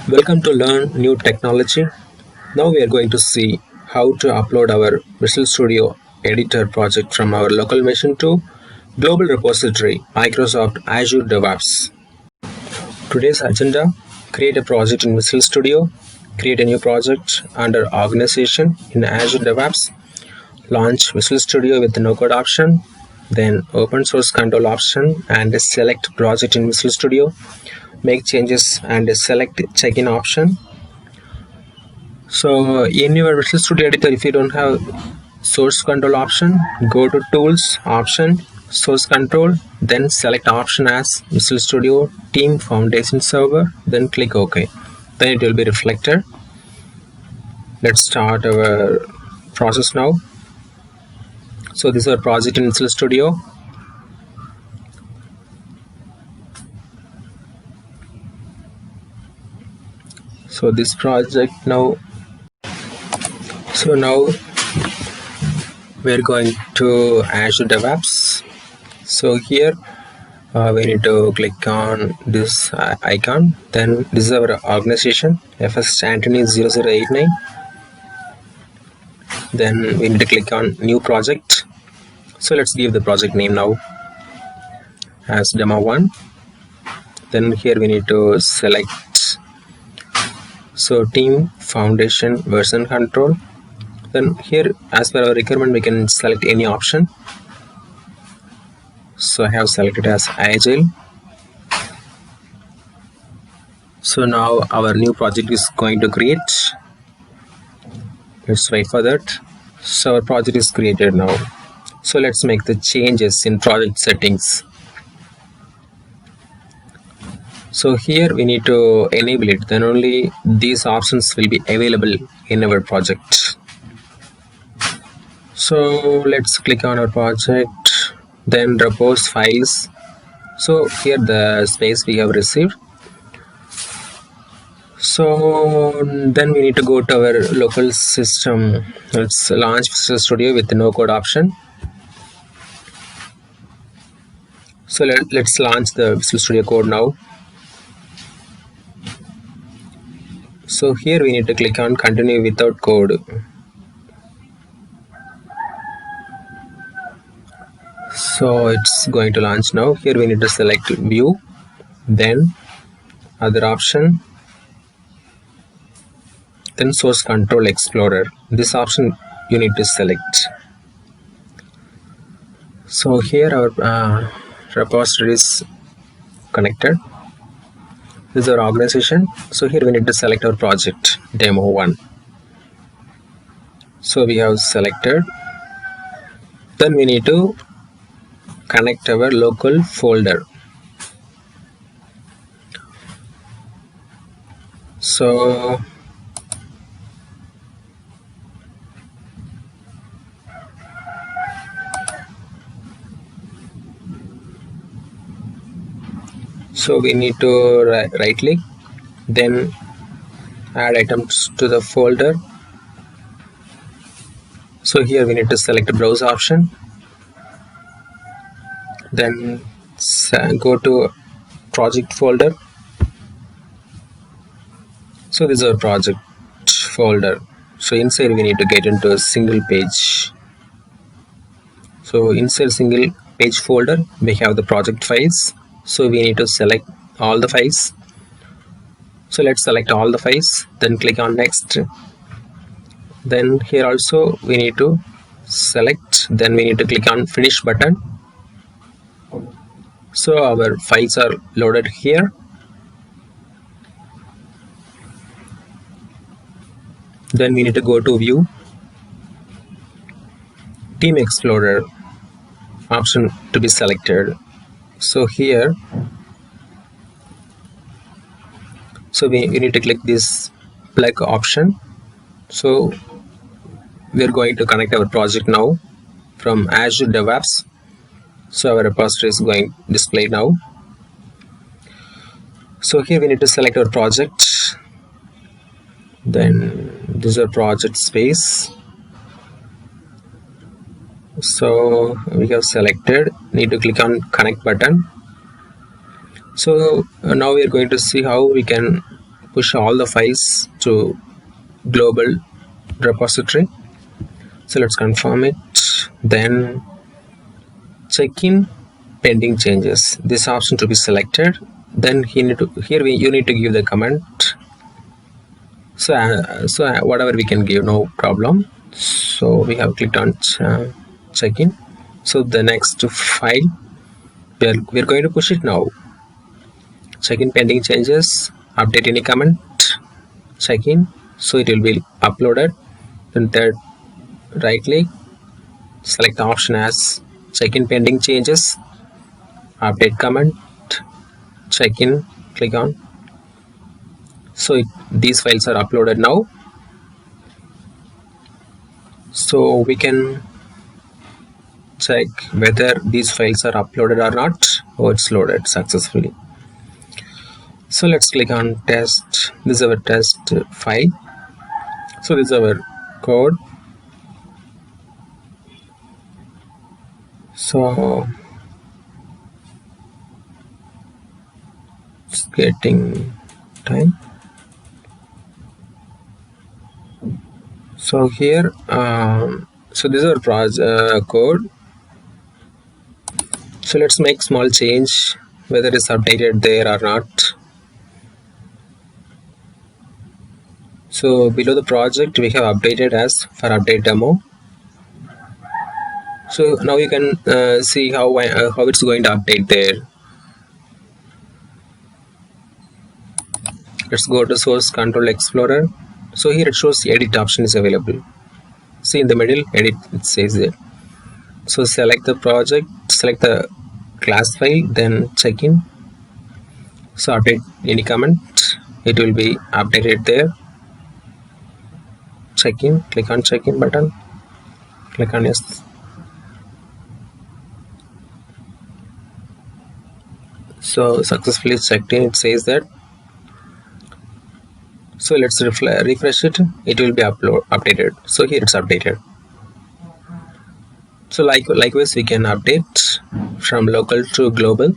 Welcome to Learn New Technology. Now we are going to see how to upload our Visual Studio Editor project from our local machine to global repository Microsoft Azure DevOps. Today's agenda: create a project in Visual Studio, create a new project under Organization in Azure DevOps, launch Visual Studio with the no-code option, then open source control option and select project in Visual Studio, make changes and select check-in option. So in your Visual Studio Editor, if you don't have source control option, go to tools option, source control, then select option as Visual Studio Team Foundation Server, then click OK. Then it will be reflected. Let's start our process now. So this is our project in Visual Studio. So this project now. So now we're going to Azure DevOps. So here we need to click on this icon. Then this is our organization, FS Antony 0089. Then we need to click on new project. So let's give the project name now as demo1. Then here we need to select team foundation version control. Then here, as per our requirement, we can select any option. So I have selected as Agile. So now our new project is going to create. Let's wait for that. So our project is created now. So let's make the changes in project settings. So here we need to enable it, then only these options will be available in our project. So let's click on our project, then repose files. So here the space we have received. So then we need to go to our local system. Let's launch Visual Studio with the no code option. So let's launch the Visual Studio code now. So here we need to click on continue without code. So it's going to launch now. Here we need to select view, then other option, then source control explorer. This option you need to select. So here our repository is connected. This is our organization. So here we need to select our project demo1. So we have selected. Then we need to connect our local folder. So we need to right click, then add items to the folder. So here we need to select browse option, then go to project folder. So this is our project folder. So inside we need to get into a single page. So inside single page folder we have the project files. So we need to select all the files. So let's select all the files, then click on next. Then here also we need to select, then we need to click on finish button. So our files are loaded here. Then we need to go to view, team explorer option to be selected. So here, so we need to click this plug option. So we are going to connect our project now from Azure DevOps. So our repository is going to display now. So here we need to select our project. Then this is our project space. So we have selected, need to click on connect button. So now we are going to see how we can push all the files to global repository. So let's confirm it. Then check in pending changes. This option to be selected. Then you need to give the comment. So whatever we can give, no problem. So we have clicked on check in. So the next file we're going to push it now. Check in pending changes, update any comment, check in. So it will be uploaded. Then third, right click, select the option as check in pending changes, update comment, check in, click on. So these files are uploaded now. So we can check whether these files are uploaded or not. Oh, it's loaded successfully. So let's click on test. This is our test file. So this is our code. So it's getting time. So here so this is our code. So let's make small change whether it's updated there or not. So below the project we have updated as for update demo. So now you can see how it's going to update there. Let's go to source control explorer. So here it shows edit option is available. See in the middle, edit, it says it. So select the project, select the class file, then check in. So update any comment, it will be updated there. Check in, click on check in button, click on yes. So successfully checked in, it says that. So let's refresh it, it will be updated. So here it's updated. So likewise we can update from local to global.